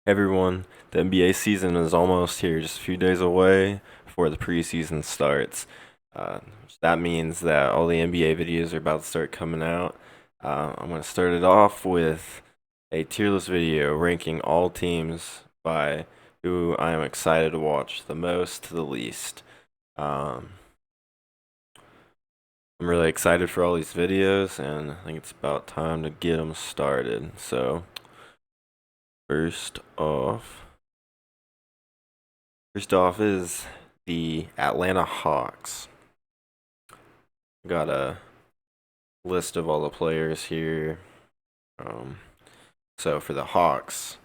Everyone, the NBA season is almost here, just a few days away before the preseason starts. Uh, that means that all the NBA videos are about to start coming out. I'm going to start it off with a tier list video ranking all teams by who I am excited to watch the most to the least. Um, I'm really excited for all these videos, and I think it's about time to get them started. So, first off. First off is the Atlanta Hawks. Got a list of all the players here. Um, so for the Hawks,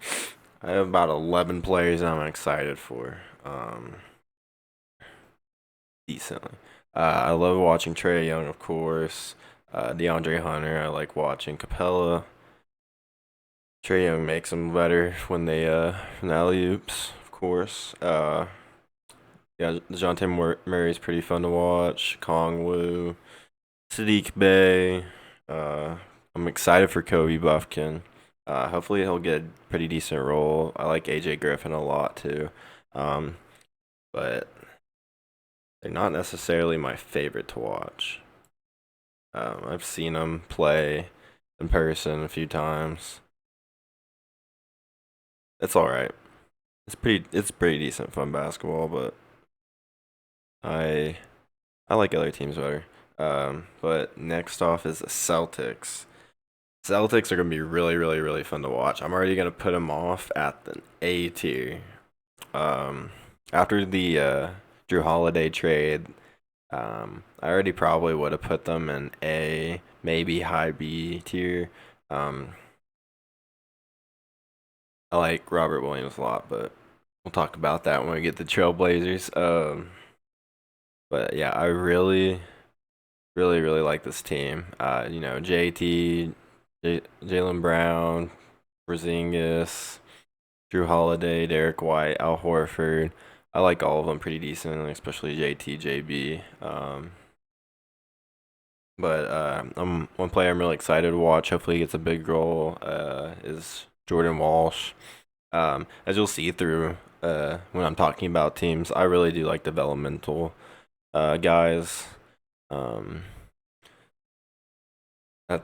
I have about 11 players I'm excited for. Decently. I love watching Trae Young, of course. DeAndre Hunter, I like watching Capella. Trae Young makes them better when they from the alley-oops, of course. Yeah, DeJounte Murray's pretty fun to watch. Kongwu, Sadiq Bey. I'm excited for Kobe Buffkin. Hopefully he'll get a pretty decent role. I like AJ Griffin a lot too. Um, but they're not necessarily my favorite to watch. I've seen them play in person a few times. It's all right. It's pretty decent fun basketball, but I I like other teams better. But next off is the Celtics. Celtics are gonna be really, really, really fun to watch. I'm already gonna put them off at the A tier. Um, After the Drew Holiday trade, I already probably would have put them in A, maybe high B tier. Um, I like Robert Williams a lot, but we'll talk about that when we get the Trailblazers. But yeah, I really, really, really like this team. JT, Jalen Brown, Porzingis, Drew Holiday, Derek White, Al Horford. I like all of them pretty decent, especially JT, JB. But one player I'm really excited to watch. Hopefully, he gets a big role. Is Jordan Walsh. As you'll see through when I'm talking about teams, I really do like developmental guys. Um,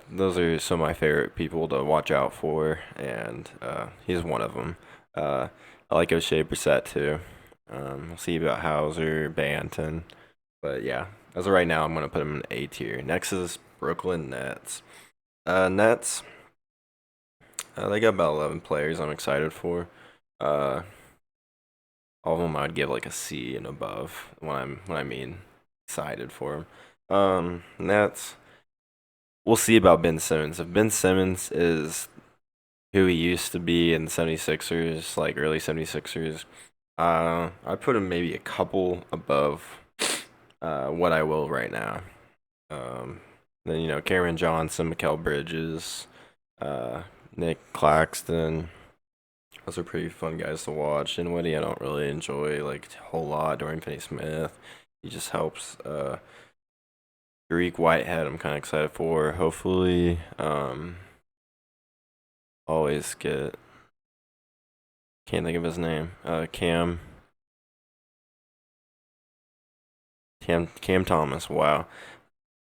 those are some of my favorite people to watch out for, and he's one of them. I like O'Shea Brissett too. We'll see about Hauser, Banton, but yeah, as of right now, I'm gonna put him in A tier. Next is Brooklyn Nets. Nets. They got about 11 players I'm excited for. Uh, all of them I'd give like a C and above when I mean excited for them. Nets. We'll see about Ben Simmons. If Ben Simmons is who he used to be in the 76ers, like early 76ers, I put him maybe a couple above what I will right now. Then Cameron Johnson, Mikal Bridges, Nick Claxton. Those are pretty fun guys to watch. And Dinwiddie, I don't really enjoy like a whole lot. Dorian Finney-Smith, he just helps. Greek Whitehead, I'm kind of excited for. Hopefully, always get. Can't think of his name. Cam Thomas. Wow.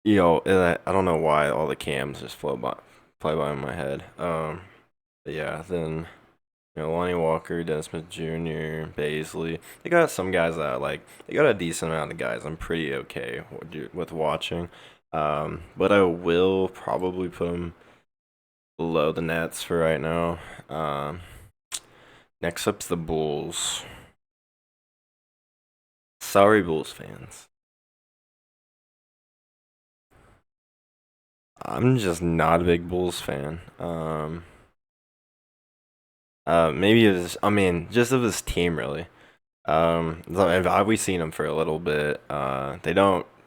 I don't know why all the Cams just fly by in my head. But yeah, then Lonnie Walker, Dennis Smith Jr., Baisley. They got some guys that I like. They got a decent amount of guys I'm pretty okay with watching. But I will probably put them below the Nets for right now. Next up's the Bulls. Sorry, Bulls fans. I'm just not a big Bulls fan. Maybe I mean, just of this team, really. We've seen them for a little bit. They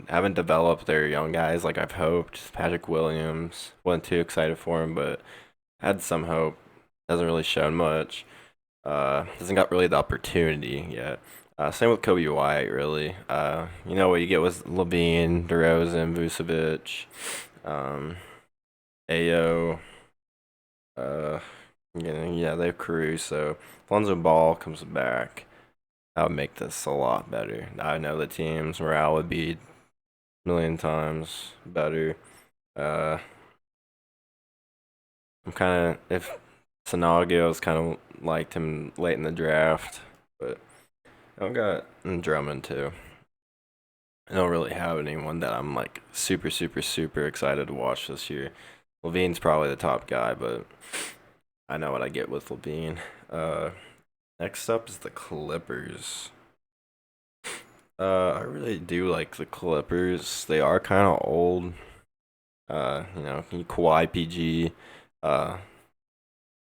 haven't developed their young guys like I've hoped. Patrick Williams, wasn't too excited for him, but had some hope. Hasn't really shown much. Hasn't got really the opportunity yet. Same with Kobe White, really. What you get with Levine, DeRozan, Vucevic, um, Ayo. Yeah, they have Caruso. Lonzo Ball comes back. That would make this a lot better. I know the team's morale would be a million times better. Uh, I'm kind of if Sanagio's kind of liked him late in the draft, but I've got Drummond too. I don't really have anyone that I'm like super, super, super excited to watch this year. Levine's probably the top guy, but I know what I get with Levine. Uh, Next up is the Clippers. I really do like the Clippers. They are kind of old. Kawhi PG. Uh,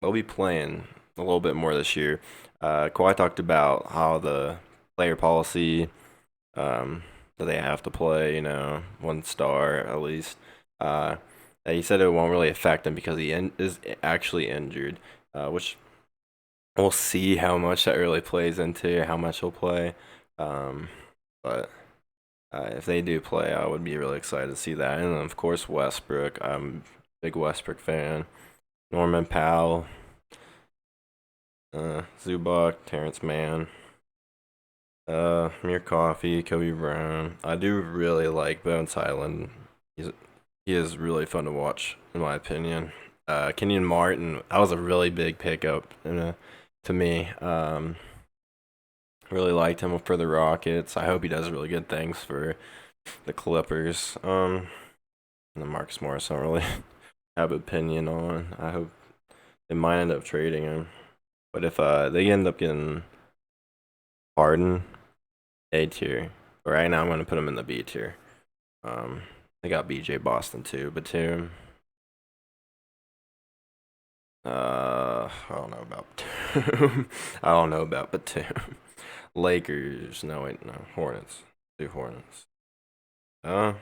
they'll be playing a little bit more this year. Kawhi talked about how the player policy that they have to play, 1 star at least. Uh, he said it won't really affect him because is actually injured, which we'll see how much that really plays into how much he'll play. Um, but if they do play, I would be really excited to see that. And then, of course, Westbrook. I'm a big Westbrook fan. Norman Powell, Zubac, Terrence Mann, Amir Coffee, Kobe Brown. I do really like Bones Highland. He is really fun to watch, in my opinion. Kenyon Martin, that was a really big pickup to me. Really liked him for the Rockets. I hope he does really good things for the Clippers. And then Marcus Morris, I don't really have an opinion on. I hope they might end up trading him. But if they end up getting Harden, A tier. But right now, I'm going to put him in the B tier. They got BJ Boston too. Batum. I don't know about Batum. I don't know about Batum. Lakers. No, wait, no. Hornets. Do Hornets. I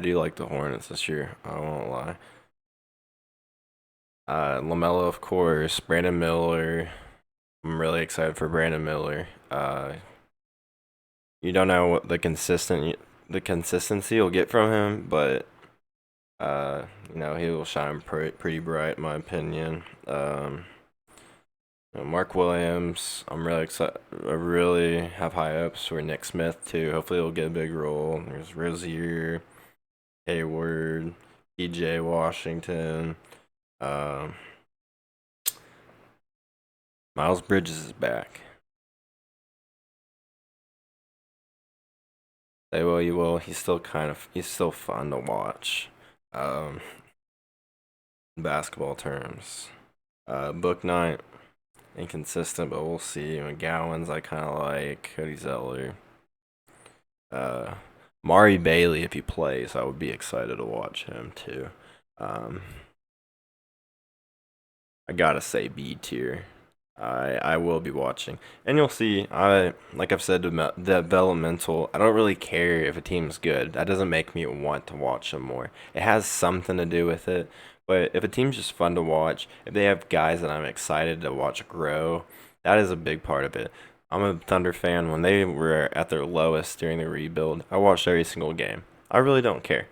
do like the Hornets this year. I won't lie. LaMelo, of course. Brandon Miller. I'm really excited for Brandon Miller. You don't know what the consistency you'll get from him, but he will shine pretty bright, in my opinion. Mark Williams, I'm really excited. I really have high hopes for Nick Smith too. Hopefully, he'll get a big role. There's Rozier, Hayward, PJ Washington. Um, Miles Bridges is back. They will, you will. He's still fun to watch. Um, Basketball terms. Book night, inconsistent, but we'll see. McGowan's I kind of like. Cody Zeller. Uh, Mari Bailey, if he plays, I would be excited to watch him too. Um, I gotta say B tier. I will be watching, and you'll see. Like I've said, developmental. I don't really care if a team's good. That doesn't make me want to watch them more. It has something to do with it, but if a team's just fun to watch, if they have guys that I'm excited to watch grow, that is a big part of it. I'm a Thunder fan. When they were at their lowest during the rebuild, I watched every single game. I really don't care.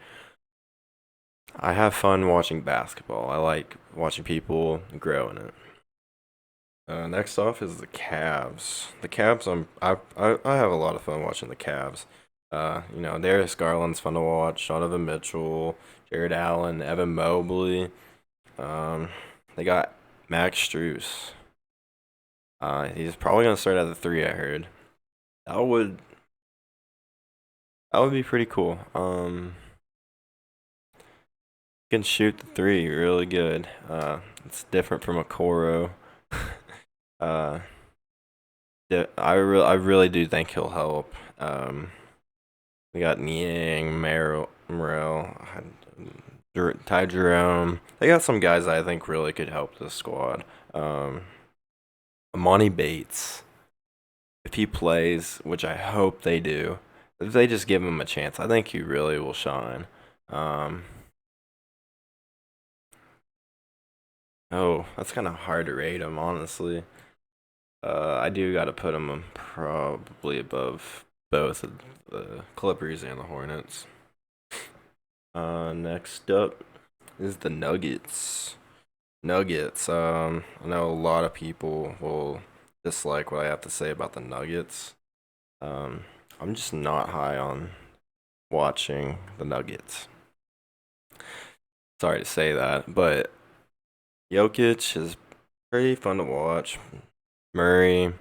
I have fun watching basketball. I like watching people grow in it. Next off is the Cavs. The Cavs, I have a lot of fun watching the Cavs. Darius Garland's fun to watch. Donovan Mitchell, Jared Allen, Evan Mobley. They got Max Strus. He's probably gonna start at the 3. I heard that would that would be pretty cool. Can shoot the 3 really good. It's different from a Coro. uh, I really do think he'll help. We got Niang, Merrill, Ty Jerome. They got some guys that I think really could help this squad. Amani Bates, if he plays, which I hope they do, if they just give him a chance, I think he really will shine. Oh, that's kind of hard to rate him, honestly. I do got to put him probably above both the Clippers and the Hornets. Next up, is the Nuggets. Nuggets. I know a lot of people will dislike what I have to say about the Nuggets. Um, I'm just not high on watching the Nuggets. Sorry to say that, but Jokic is pretty fun to watch. Murray,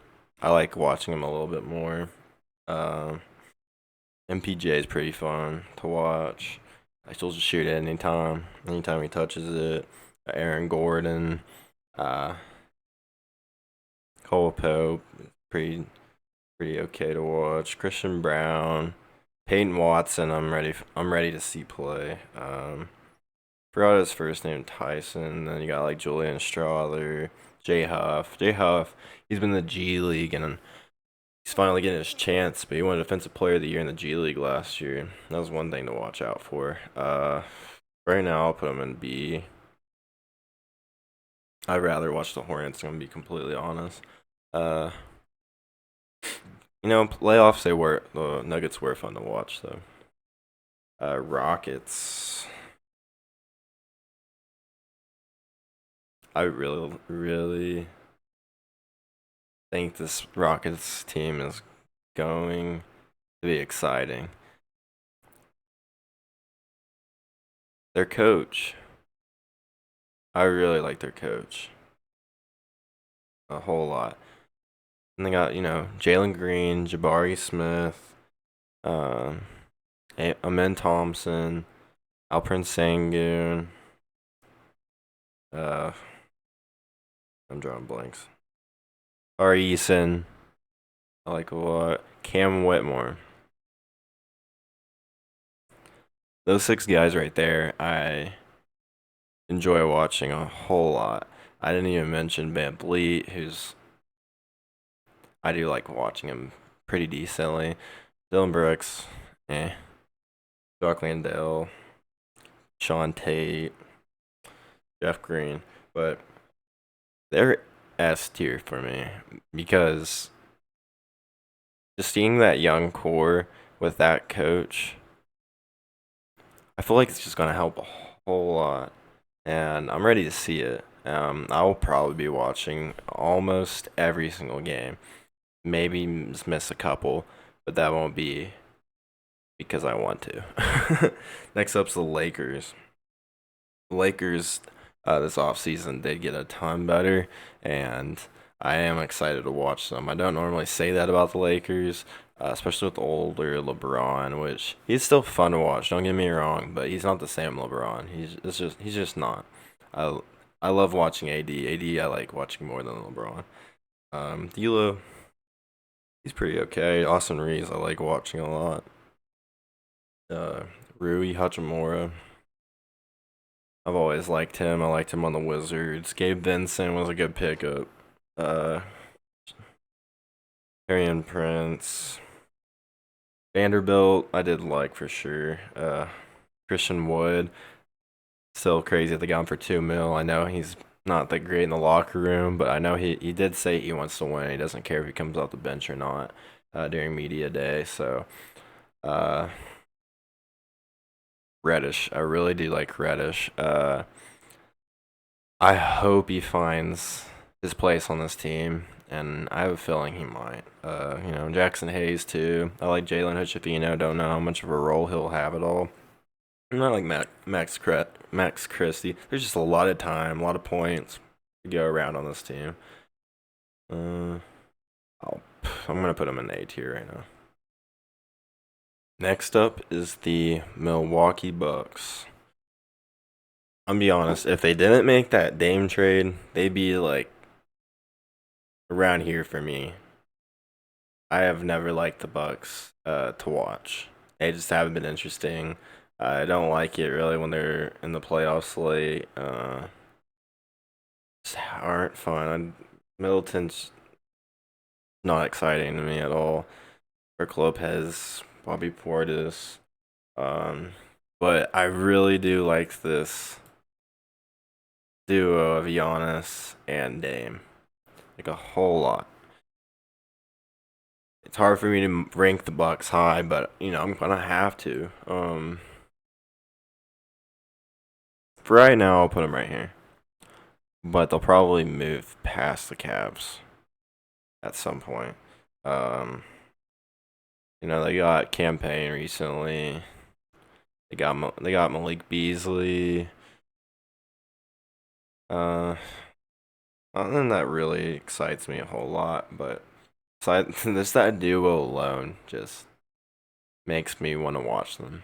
I like watching him a little bit more. Um, MPJ is pretty fun to watch. I still just shoot it anytime. Anytime he touches it. Aaron Gordon, uh, Cole Pope, pretty pretty okay to watch. Christian Brown, Peyton Watson. I'm ready to see play. Forgot his first name, Tyson. Then you got like Julian Strawther, Jay Huff. Jay Huff, he's been in the G League and he's finally getting his chance. But he won Defensive Player of the Year in the G League last year. That was one thing to watch out for. Right now I'll put him in B. I'd rather watch the Hornets. I'm gonna be completely honest. Uh, playoffs the Nuggets were fun to watch though. Rockets. I really think this Rockets team is going to be exciting. Their coach, I really like their coach a whole lot. And they got Jalen Green, Jabari Smith, um, Amen Thompson, Alperen Sengun. Uh, I'm drawing blanks. Ari Eason, I like a lot. Cam Whitmore. Those six guys right there, I enjoy watching a whole lot. I didn't even mention Van Vliet, who's I do like watching him pretty decently. Dylan Brooks, Jock Landale, Sean Tate, Jeff Green, but they're S tier for me because just seeing that young core with that coach, I feel like it's just gonna help a whole lot, and I'm ready to see it. I will probably be watching almost every single game. Maybe just miss a couple, but that won't be because I want to. Next up's the Lakers. The Lakers this offseason did get a ton better, and I am excited to watch them. I don't normally say that about the Lakers, especially with the older LeBron, which he's still fun to watch. Don't get me wrong, but he's not the same LeBron. He's just not. I I love watching AD. AD I like watching more than LeBron. D'Lo, he's pretty okay. Austin Reeves I like watching a lot. Uh, Rui Hachimura. I've always liked him. I liked him on the Wizards. Gabe Vincent was a good pickup. Uh, Arian Prince. Vanderbilt, I did like for sure. Christian Wood, still crazy that they got him for 2 mil. I know he's not that great in the locker room, but I know he did say he wants to win. He doesn't care if he comes off the bench or not during media day. So, uh, Reddish, I really do like Reddish. I hope he finds his place on this team, and I have a feeling he might. Jackson Hayes too. I like Jalen Hood-Schifino. Don't know how much of a role he'll have at all. I'm not like Max Christie. There's just a lot of time, a lot of points to go around on this team. Uh, I'm gonna put him in A tier right now. Next up is the Milwaukee Bucks. I'm be honest, if they didn't make that Dame trade, they'd be like around here for me. I have never liked the Bucks to watch. They just haven't been interesting. I don't like it really when they're in the playoffs late. Just aren't fun. Middleton's not exciting to me at all. Brook Lopez, Bobby Portis. Um, but I really do like this duo of Giannis and Dame, like a whole lot. It's hard for me to rank the Bucks high, but I'm gonna have to. For right now, I'll put them right here. But they'll probably move past the Cavs at some point. Um, they got campaign recently. They got Malik Beasley. Uh, Nothing that really excites me a whole lot, but just that duo alone just makes me want to watch them.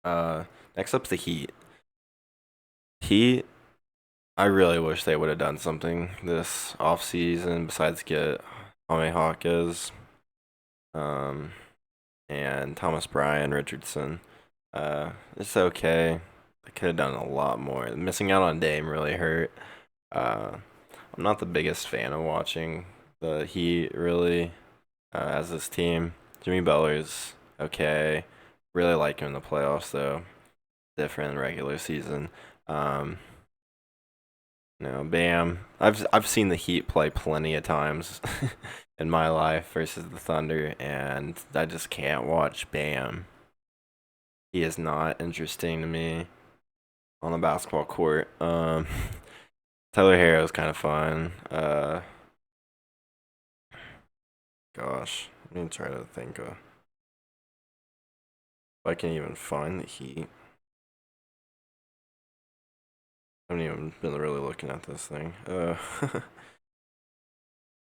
Uh, Next up's the Heat. Heat. I really wish they would have done something this off season besides get Jaime Hawkes, um, and Thomas Bryan Richardson. It's okay. They could have done a lot more. Missing out on Dame really hurt. Uh, I'm not the biggest fan of watching the Heat really as this team. Jimmy Butler's okay. Really like him in the playoffs though. Different in regular season. Um, Bam. I've seen the Heat play plenty of times in my life versus the Thunder, and I just can't watch Bam. He is not interesting to me on the basketball court. Tyler Hero is kind of fun. Gosh, let me try to think of if I can even find the Heat. I haven't even been really looking at this thing.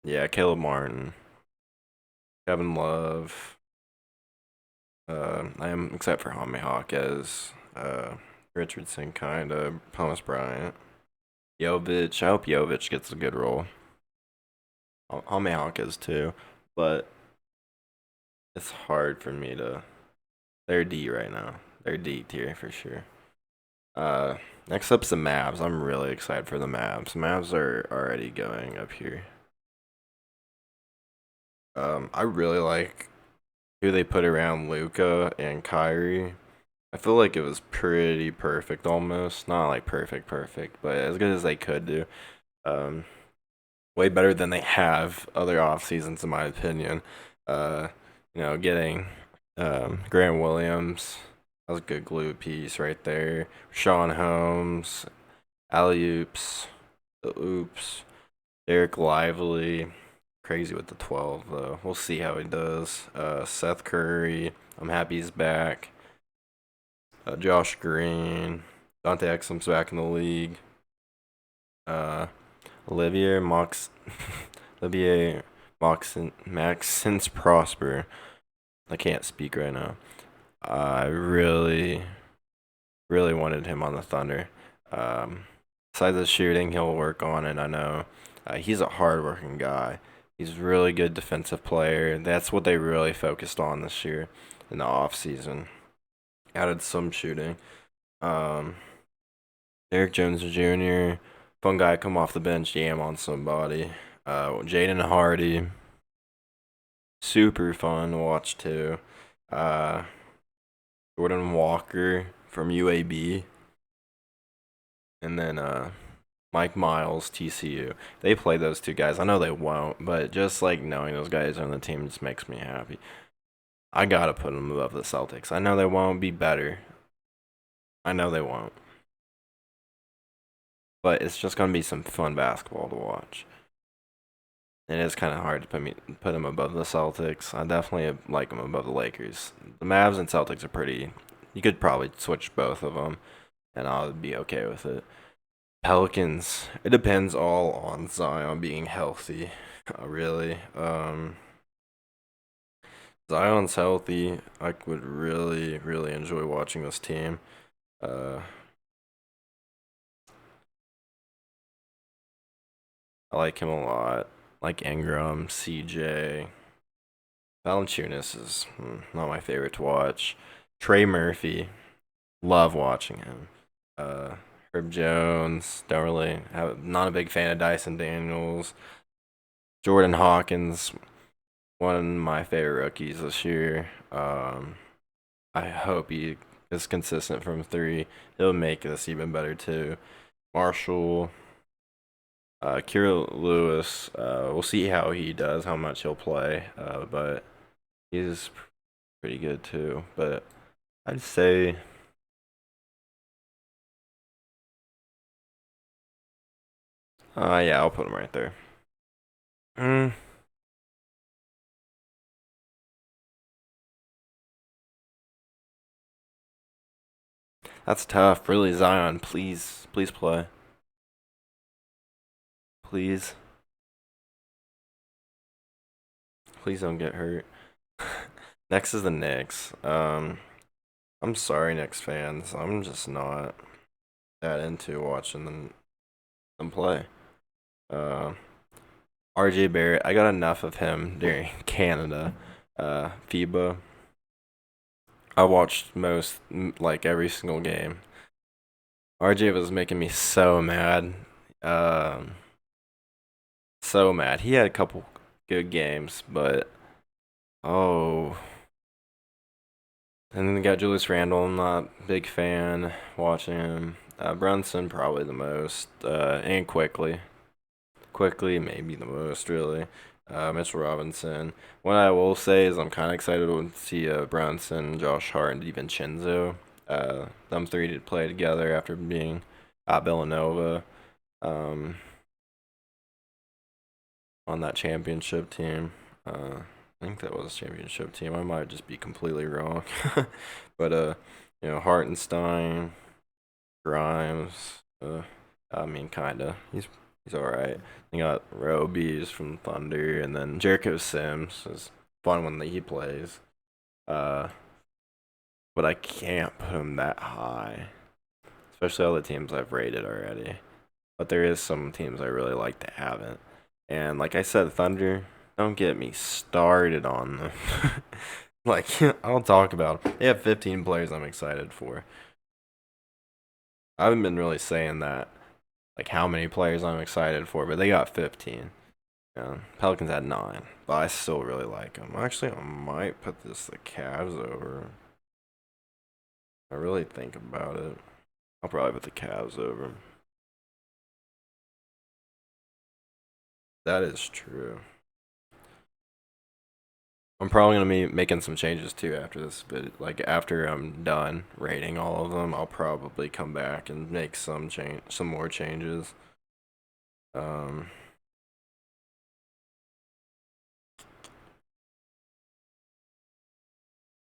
Yeah, Caleb Martin, Kevin Love. I am except for Jaime Hawkes, Richardson, kind of Thomas Bryant, Jovic. I hope Jovic gets a good role. Jaime Hawkes too, but it's hard for me to. They're D right now. They're D tier for sure. Uh, Next up's the Mavs. I'm really excited for the Mavs. Mavs are already going up here. I really like who they put around Luca and Kyrie. I feel like it was pretty perfect almost. Not like perfect, perfect, but as good as they could do. Um, Way better than they have other off seasons, in my opinion. Uh, getting Grant Williams. That was a good glue piece right there. Sean Holmes, alley oops, the oops. Derek Lively, crazy with the 12 though. We'll see how he does. Seth Curry, I'm happy he's back. Josh Green, Dante Exum's back in the league. Uh, Olivier Mox, Olivier Maxence Prosper. I can't speak right now. I really, really wanted him on the Thunder. Um, Besides the shooting, he'll work on it. I know. He's a hardworking guy. He's a really good defensive player. That's what they really focused on this year in the off season. Added some shooting. Um, Derek Jones Jr. Fun guy, come off the bench, jam on somebody. Jaden Hardy, super fun to watch too. Uh, Jordan Walker from UAB, and then Mike Miles, TCU. They play those two guys. I know they won't, but just like knowing those guys on the team just makes me happy. I gotta put them above the Celtics. I know they won't be better. I know they won't, but it's just gonna be some fun basketball to watch. It is kind of hard to put them above the Celtics. I definitely like them above the Lakers. The Mavs and Celtics are pretty. You could probably switch both of them, and I'll be okay with it. Pelicans. It depends all on Zion being healthy. Really. Zion's healthy. I would really, really enjoy watching this team. Uh, I like him a lot. Like Ingram, CJ. Valanciunas is not my favorite to watch. Trey Murphy, love watching him. Uh, Herb Jones, don't really not a big fan of Dyson Daniels. Jordan Hawkins, one of my favorite rookies this year. I hope he is consistent from three. He'll make this even better too. Marshall, Kira Lewis. We'll see how he does, how much he'll play. But he's pretty good too. But I'd say Yeah, I'll put him right there. Mm, that's tough. Really, Zion, please, please play. Please, please don't get hurt. Next is the Knicks. I'm sorry, Knicks fans. I'm just not that into watching them play. Uh, RJ Barrett, I got enough of him during Canada. FIBA. I watched like every single game. RJ was making me so mad. Um, so mad. He had a couple good games, but oh. And then we got Julius Randle. I'm not a big fan watching him. Brunson probably the most, and quickly maybe the most really. Mitchell Robinson. What I will say is I'm kind of excited to see Brunson, Josh Hart, and DiVincenzo. Them three to play together after being at Villanova. Um, on that championship team. I think that was a championship team. I might just be completely wrong, but Hartenstein, Grimes. I mean, kinda. He's all right. You got Roby's from Thunder, and then Jericho Sims is fun when he plays. Uh, but I can't put him that high, especially all the teams I've rated already. But there is some teams I really like that haven't. And like I said, Thunder, don't get me started on them. Like, I'll talk about them. They have 15 players I'm excited for. I haven't been really saying that, like how many players I'm excited for, but they got 15. Yeah, Pelicans had 9, but I still really like them. Actually, I might put the Cavs over. I really think about it. I'll probably put the Cavs over. That is true. I'm probably gonna be making some changes too after this, but like after I'm done rating all of them, I'll probably come back and make some more changes. Um,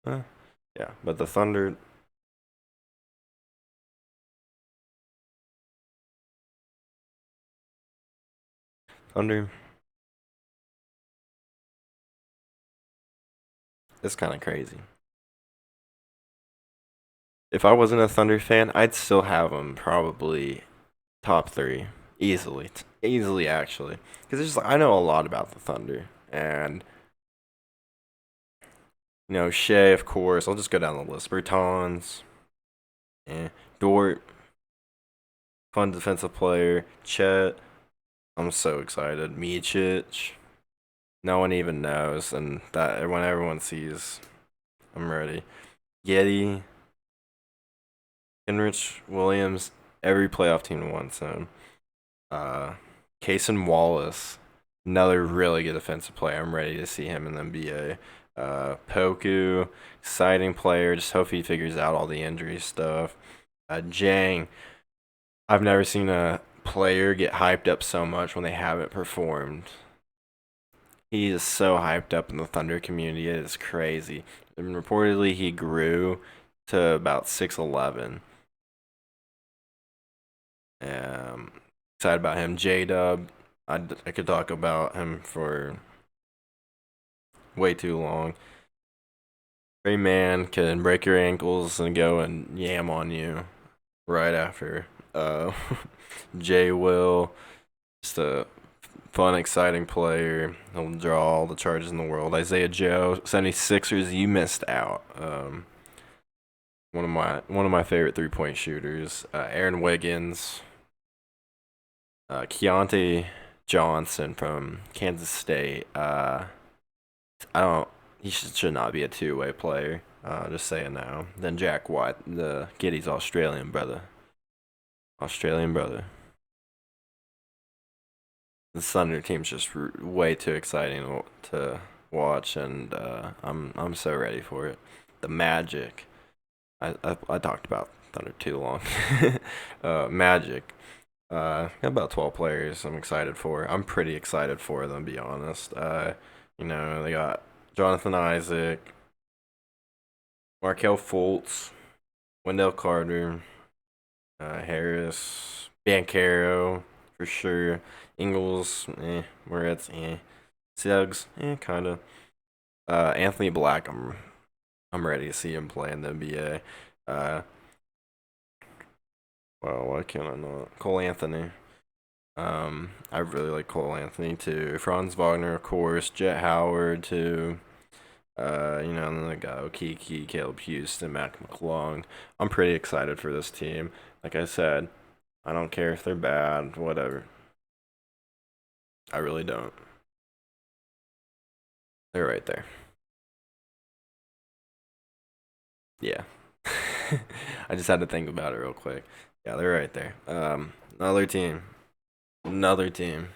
eh, yeah, but the Thunder, it's kind of crazy. If I wasn't a Thunder fan, I'd still have them probably top three easily, easily actually, because I know a lot about the Thunder, and Shea, of course. I'll just go down the list. Bertans, Dort, fun defensive player. Chet, I'm so excited. Micic, no one even knows, and that when everyone sees, I'm ready. Getty, Henrich, Williams, every playoff team wants him. Uh, Cason Wallace, another really good defensive player. I'm ready to see him in the NBA. Poku, exciting player. Just hope he figures out all the injury stuff. Jang, I've never seen a player get hyped up so much when they haven't performed. He is so hyped up in the Thunder community. It is crazy. And reportedly, he grew to about 6'11". Um, Excited about him. J Dub, I could talk about him for way too long. Great man can break your ankles and go and yam on you right after. Uh, Jay Will, just a fun, exciting player. He'll draw all the charges in the world. Isaiah Joe, 76ers, you missed out. One of my favorite 3-point shooters. Aaron Wiggins, Keontae Johnson from Kansas State. I don't. He should not be a two-way player. Just saying now. Then Jack White, the Giddy's Australian brother. Australian brother. The Thunder team's just way too exciting to watch, and I'm so ready for it. The Magic. I talked about Thunder too long. Magic. Got about 12 players I'm excited for. I'm pretty excited for them, to be honest. They got Jonathan Isaac, Markel Fultz, Wendell Carter, Harris, Bancaro, for sure. Ingles, Moritz, Suggs, kind of. Anthony Black, I'm ready to see him play in the NBA. Uh, well, why can't I not? Cole Anthony. I really like Cole Anthony too. Franz Wagner, of course. Jet Howard too. And then they got Okiki, Caleb Houston, Mac McClung. I'm pretty excited for this team. Like I said, I don't care if they're bad, whatever. I really don't. They're right there. Yeah. I just had to think about it real quick. Yeah, they're right there. Another team. Another team.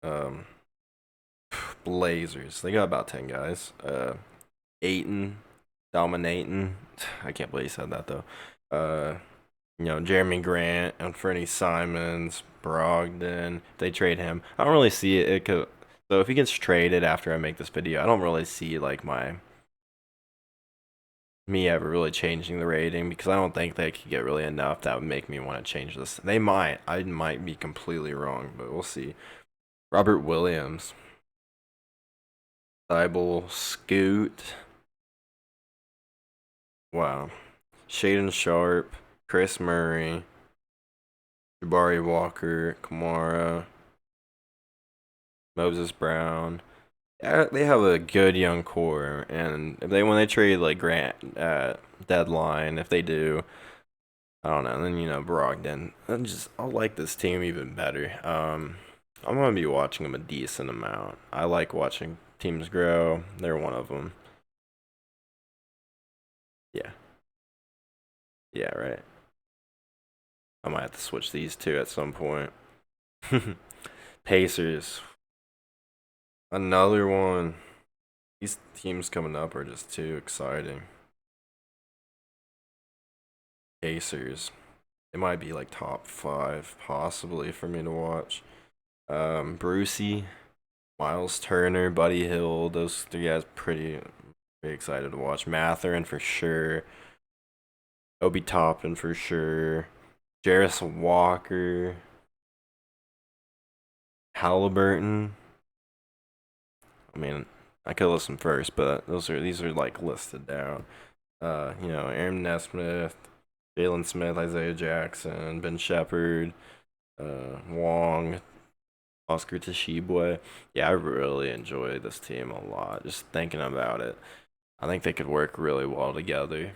Um, Blazers. They got about 10 guys. Aiton, dominating. I can't believe he said that though. Jeremy Grant, Anthony Simons, Brogdon. They trade him. I don't really see it. So if he gets traded after I make this video, I don't really see like me ever really changing the rating because I don't think they could get really enough that would make me want to change this. They might. I might be completely wrong, but we'll see. Robert Williams, Thibault, Scoot. Wow. Shaden Sharp, Chris Murray, Jabari Walker, Kamara, Moses Brown. Yeah, they have a good young core, and if when they trade like Grant at deadline, if they do, I don't know. Then Brogdon. I'll like this team even better. I'm gonna be watching them a decent amount. I like watching teams grow. They're one of them. Yeah, yeah, right. I might have to switch these two at some point. Pacers, another one. These teams coming up are just too exciting. Pacers, it might be like top five possibly for me to watch. Brucey, Miles Turner, Buddy Hill, those three guys pretty excited to watch. Matherin for sure. Obi Toppin for sure. Jarris Walker. Halliburton. I mean, I could listen first, but these are like listed down. Aaron Nesmith, Jalen Smith, Isaiah Jackson, Ben Shepherd, Wong, Oscar Tshiebwe. Yeah, I really enjoy this team a lot. Just thinking about it, I think they could work really well together.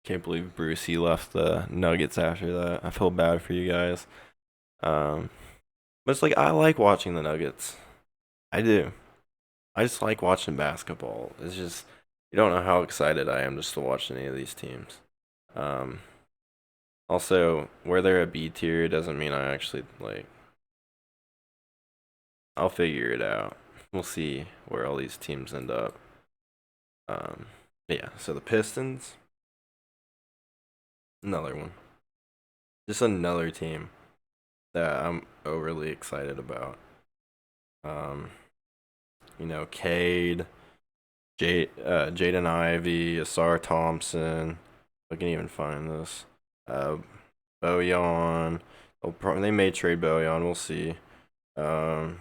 Can't believe Brucey left the Nuggets after that. I feel bad for you guys. Um, but it's like I like watching the Nuggets. I do. I just like watching basketball. It's just you don't know how excited I am just to watch any of these teams. Um, Also, where they're a B tier doesn't mean I actually like. I'll figure it out. We'll see where all these teams end up. Um, yeah. So the Pistons, another one, just another team that I'm overly excited about. Um, Cade, Jaden Ivey, Asar Thompson. I can even find this. Bojan. They may trade Bojan. We'll see. Um,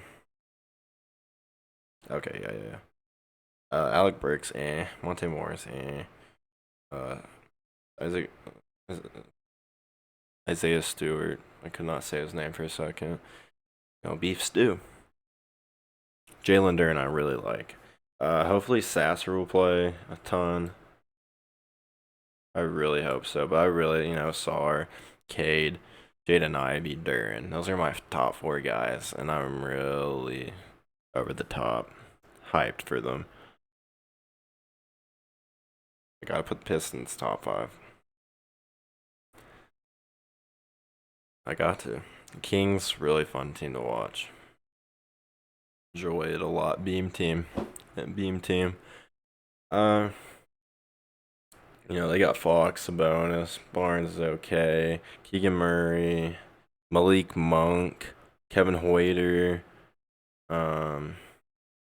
okay, yeah. Alec Burks, Monte Morris, Uh, Isaac, Isaiah Stewart. I could not say his name for a second. Beef stew. Jalen Duren, I really like. Hopefully Sasser will play a ton. I really hope so. But I really, Sar, Cade, Jaden Ivey, Duren. Those are my top four guys, and I'm really over the top hyped for them. I gotta put the Pistons top five. I got to. Kings, really fun team to watch. Enjoy it a lot. Beam team. Uh, They got Fox, Sabonis, Barnes is okay, Keegan Murray, Malik Monk, Kevin Hoyter. Um,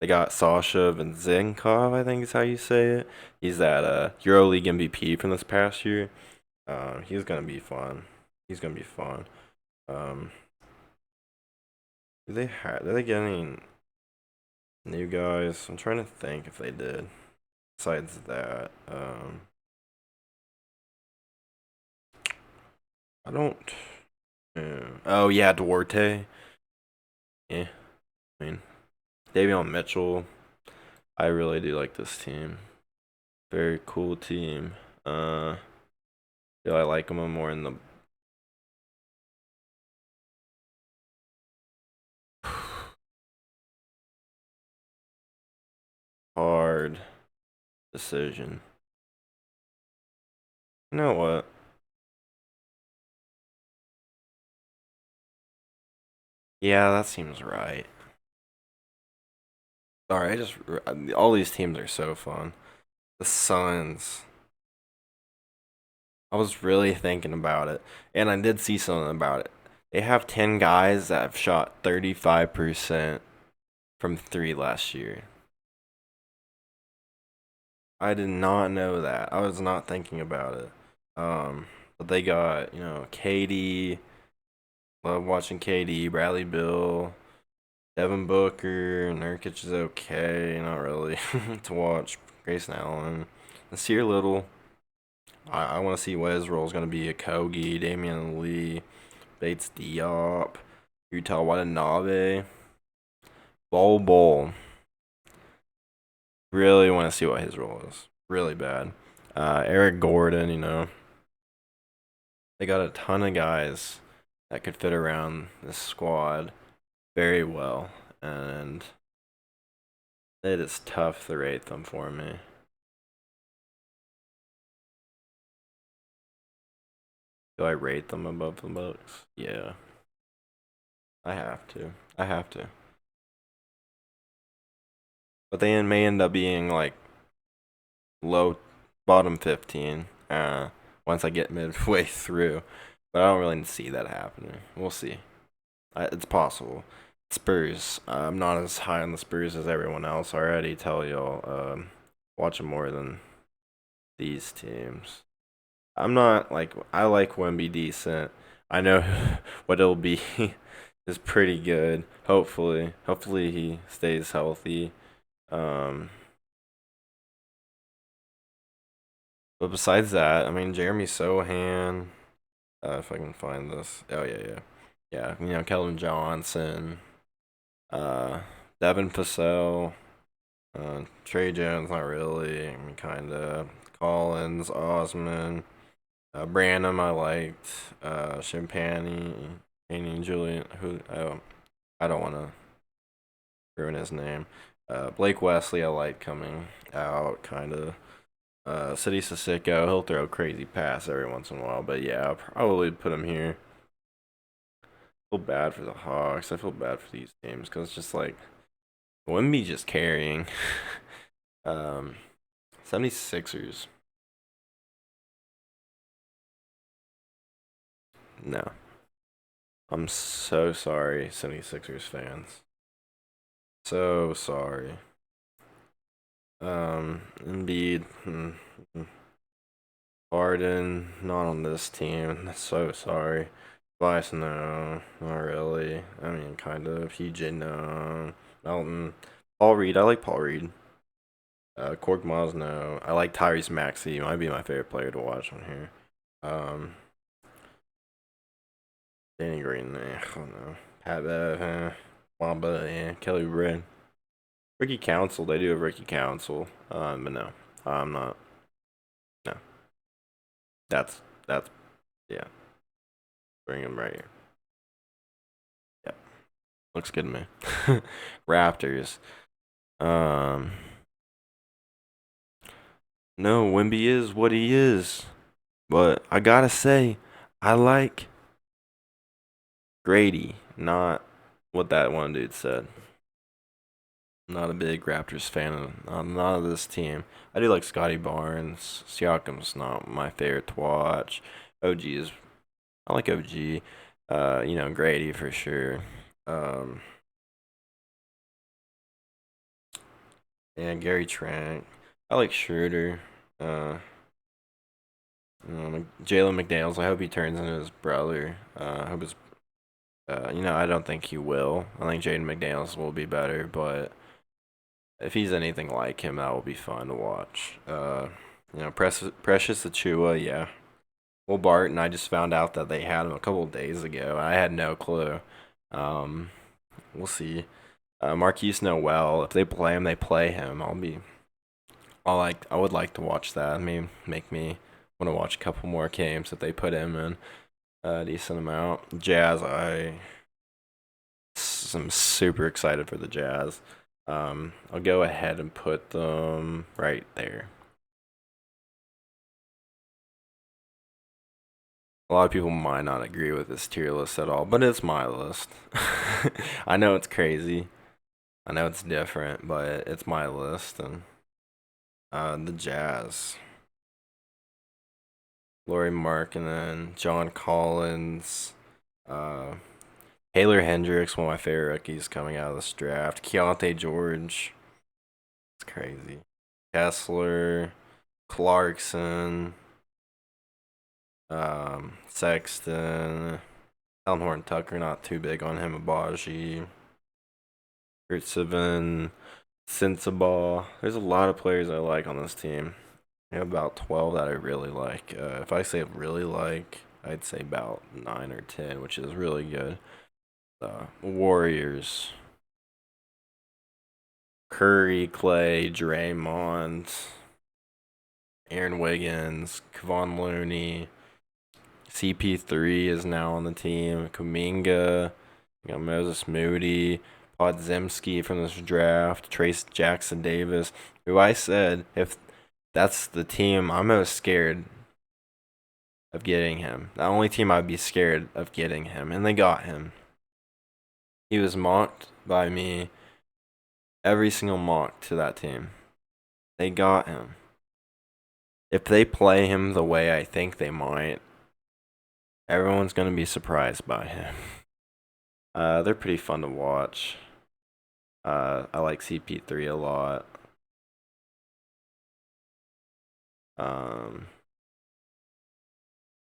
they got Sasha Vanzinkov, I think is how you say it. He's that EuroLeague MVP from this past year. He's gonna be fun. He's gonna be fun. Um, are they getting new guys? I'm trying to think if they did. Besides that, I don't. Oh yeah, Duarte. Yeah, I mean Davion Mitchell. I really do like this team. Very cool team. Do I like them more in the hard decision? You know what? Yeah, that seems right. Sorry, all these teams are so fun. The Suns. I was really thinking about it, and I did see something about it. They have 10 guys that have shot 35% from three last year. I did not know that. I was not thinking about it. But they got, KD. Love watching KD, Bradley Bill, Devin Booker, Nurkic is okay, not really to watch. Grayson Allen, Nasir Little. I want to see what his role is going to be. Kogi, Damian Lee, Bates Diop, Utah Watanabe, Bol. Really want to see what his role is. Really bad. Eric Gordon, they got a ton of guys that could fit around this squad very well, and it is tough to rate them for me. Do I rate them above the Bucks? Yeah, I have to. I have to. But they may end up being like low bottom 15 once I get midway through. But I don't really see that happening. We'll see. It's possible. Spurs. I'm not as high on the Spurs as everyone else. I already tell y'all. Watching more than these teams. I'm not like I like Wemby decent. I know what it'll be is pretty good. Hopefully he stays healthy. Um, but besides that, I mean Jeremy Sohan. If I can find this. Oh yeah. Kelvin Johnson. Uh, Devin Vassell. Trey Jones, not really. I mean, kind of. Collins, Osman. Branham, I liked. Champagne, Julian, who I don't want to ruin his name. Blake Wesley, I like coming out, kind of. City Sissoko, he'll throw a crazy pass every once in a while, but yeah, I'll probably put him here. I feel bad for the Hawks. I feel bad for these teams because it's just like Wemby just carrying. um, 76ers. No. I'm so sorry, 76ers fans. So sorry. Embiid, Harden, not on this team. So sorry. Vice, no, not really. I mean, kind of. PJ, no. Melton, Paul Reed. I like Paul Reed. Cork Miles, no. I like Tyrese Maxey. He might be my favorite player to watch on here. Um, Danny Green, I don't know. Pat Bev, Wamba, yeah. Kelly Oubre. Ricky Council, they do have Ricky Council. But no, I'm not. No, that's yeah. Bring him right here. Yeah, looks good to me. Raptors. Um, no, Wimby is what he is, but I gotta say, I like Grady, not what that one dude said. I'm not a big Raptors fan of none of this team. I do like Scotty Barnes. Siakam's not my favorite to watch. OG is I like OG. Grady for sure. Um, and Gary Trent. I like Schroeder. Uh, Jalen McDaniels. I hope he turns into his brother. I hope his. I don't think he will. I think Jaden McDaniels will be better, but if he's anything like him, that will be fun to watch. Precious Achua, yeah. Will Barton, I just found out that they had him a couple of days ago. I had no clue. Um, we'll see. Marquise Noel, if they play him, they play him. I would like to watch that. I mean, make me want to watch a couple more games if they put him in a decent amount. Jazz, I am super excited for the Jazz. I'll go ahead and put them right there. A lot of people might not agree with this tier list at all, but it's my list. I know it's crazy. I know it's different, but it's my list. And the Jazz, Laurie Markkinen, John Collins, uh, Taylor Hendricks, one of my favorite rookies coming out of this draft. Keontae George, it's crazy. Kessler, Clarkson, Sexton, Elmore Tucker, not too big on him. Abaji, Kurtzevin, Sensabaugh. There's a lot of players I like on this team. I have about 12 that I really like. If I say really like, I'd say about 9 or 10, which is really good. Warriors. Curry, Clay, Draymond, Aaron Wiggins, Kevon Looney, CP3 is now on the team. Kuminga, Moses Moody, Podzimski from this draft, Trace Jackson Davis, who I said if that's the team I'm most scared of getting him. The only team I'd be scared of getting him, and they got him. He was mocked by me every single mock to that team. They got him. If they play him the way I think they might, everyone's going to be surprised by him. They're pretty fun to watch. I like CP3 a lot.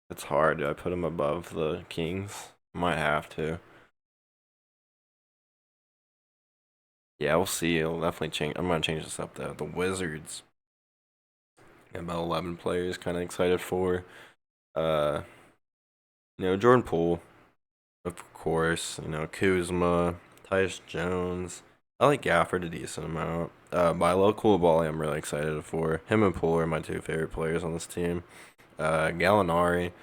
It's hard. Do I put him above the Kings? Might have to. Yeah, we'll see. It'll definitely change. I'm gonna change this up though. The Wizards. Got about 11 players. Kind of excited for. Uh, Jordan Poole, of course. Kuzma, Tyus Jones. I like Gafford a decent amount. Bilo Coulibaly, I'm really excited for. Him and Poole are my two favorite players on this team. Gallinari.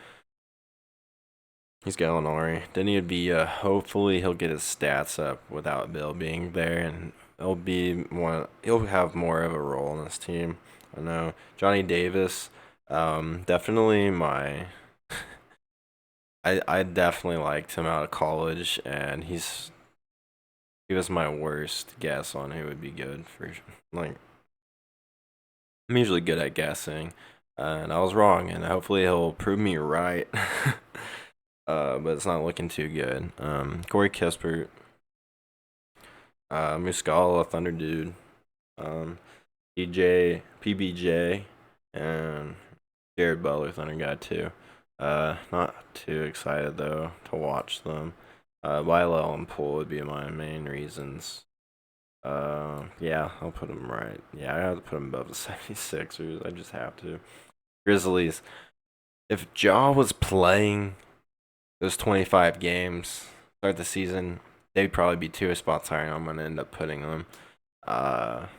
He's Gallinari. Then he'd be. Hopefully, he'll get his stats up without Bill being there, and he'll be one. He'll have more of a role on this team. I know Johnny Davis. Definitely my. I definitely liked him out of college, and he was my worst guess on who would be good for like. I'm usually good at guessing, and I was wrong, and hopefully he'll prove me right. But it's not looking too good. Corey Kispert, Muscala, Thunder Dude, PBJ, and Jared Butler, Thunder Guy too. Not too excited though to watch them. Lyle and Poole would be my main reasons. Yeah, I'll put them right. Yeah, I have to put them above the 76ers. I just have to. Grizzlies. If Ja was playing those 25 games start the season, they'd probably be 2 spots higher, and I'm gonna end up putting them. But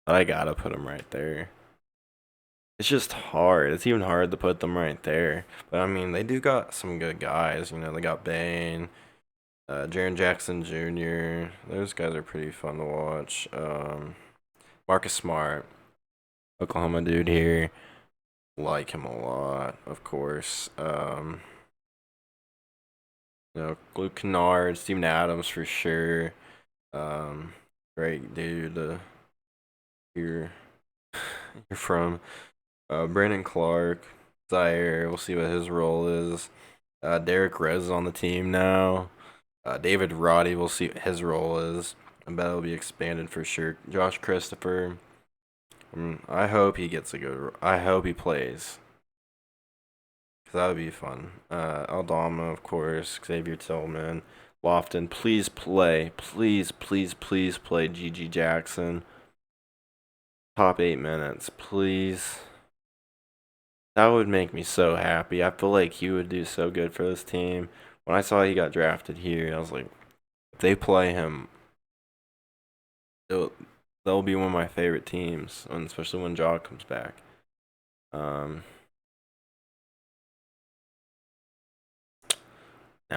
I gotta put them right there. It's just hard. It's even hard to put them right there. But I mean, they do got some good guys. They got Bane, Jaren Jackson Jr. Those guys are pretty fun to watch. Marcus Smart, Oklahoma dude here. Like him a lot, of course. Luke Kennard, Steven Adams for sure. Um, Great dude to hear from. Brandon Clark, Zaire. We'll see what his role is. Derek Rose is on the team now. David Roddy, we'll see what his role is. I bet it'll be expanded for sure. Josh Christopher. I hope he gets a good. I hope he plays. Cause that would be fun. Aldama, of course. Xavier Tillman. Lofton, please play. Please, please, please play GG Jackson. Top 8 minutes, please. That would make me so happy. I feel like he would do so good for this team. When I saw he got drafted here, I was like, if they play him, they'll be one of my favorite teams, and especially when Jaw comes back. Now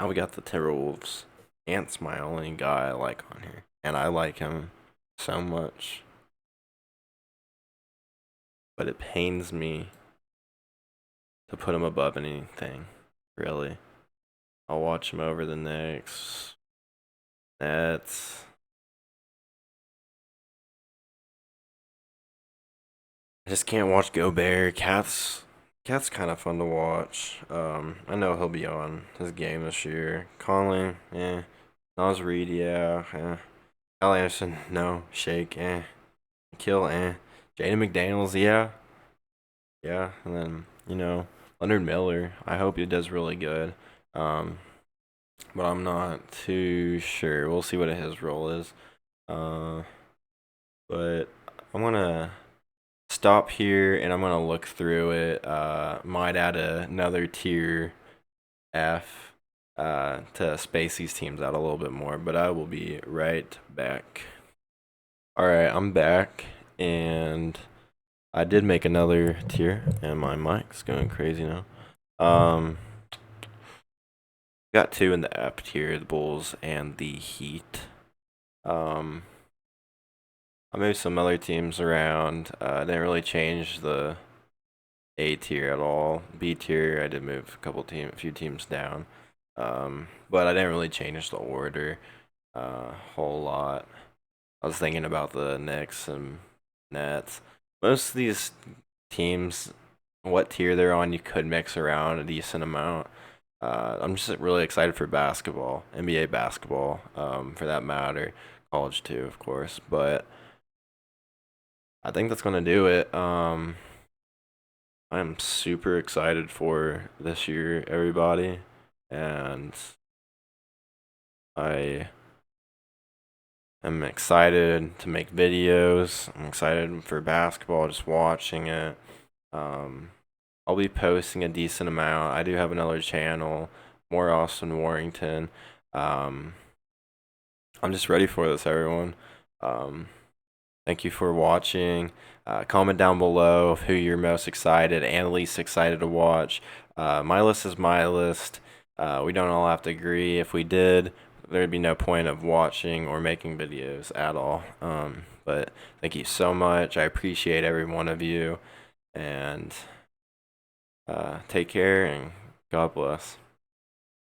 we got the Timberwolves. Ant's my only guy I like on here, and I like him so much. But it pains me to put him above anything, really. I'll watch him over the Knicks, Nets. I just can't watch Gobert. Cat's kind of fun to watch. I know he'll be on his game this year. Conley, Nas Reed, yeah. Al Anderson, no. Shake, Kill, Jaden McDaniels, yeah. Yeah, and then, Leonard Miller. I hope he does really good. But I'm not too sure. We'll see what his role is. But I'm gonna stop here and I'm gonna look through it. Might add another tier F to space these teams out a little bit more. But I will be right back. All right, I'm back and I did make another tier, and my mic's going crazy now. Got two in the F tier, the Bulls and the Heat. I moved some other teams around. I didn't really change the A tier at all. B tier, I did move a few teams down. But I didn't really change the order a whole lot. I was thinking about the Knicks and Nets. Most of these teams, what tier they're on, you could mix around a decent amount. I'm just really excited for basketball, NBA basketball, for that matter, college too, of course. But I think that's gonna do it. I'm super excited for this year, everybody, and I am excited to make videos. I'm excited for basketball, just watching it. I'll be posting a decent amount. I do have another channel, more Austin Warrington. I'm just ready for this, everyone. Thank you for watching. Comment down below who you're most excited and least excited to watch. My list is my list. We don't all have to agree. If we did, there'd be no point of watching or making videos at all. But thank you so much. I appreciate every one of you. And take care and God bless.